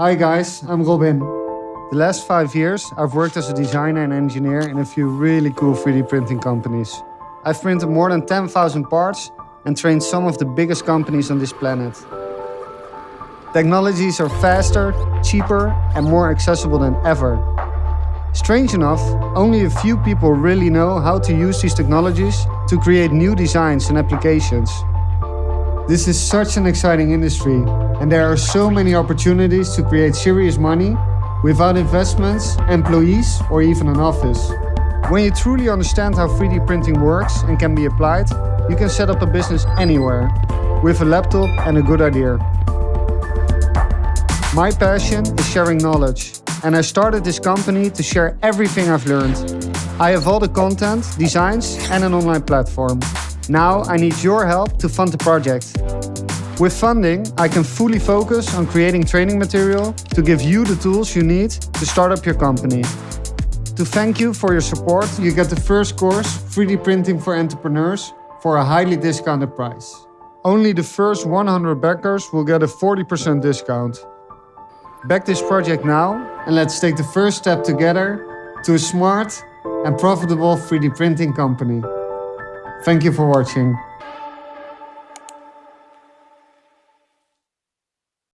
Hi guys, I'm Robin. The last 5 years, I've worked as a designer and engineer in a few really cool 3D printing companies. I've printed more than 10,000 parts and trained some of the biggest companies on this planet. Technologies are faster, cheaper, and more accessible than ever. Strange enough, only a few people really know how to use these technologies to create new designs and applications. This is such an exciting industry, and there are so many opportunities to create serious money without investments, employees, or even an office. When you truly understand how 3D printing works and can be applied, you can set up a business anywhere, with a laptop and a good idea. My passion is sharing knowledge, and I started this company to share everything I've learned. I have all the content, designs, and an online platform. Now I need your help to fund the project. With funding, I can fully focus on creating training material to give you the tools you need to start up your company. To thank you for your support, you get the first course, 3D Printing for Entrepreneurs, for a highly discounted price. Only the first 100 backers will get a 40% discount. Back this project now, and let's take the first step together to a smart and profitable 3D printing company. Thank you for watching.